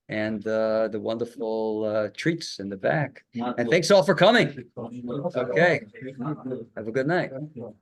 and the wonderful treats in the back. And thanks all for coming. Okay, have a good night.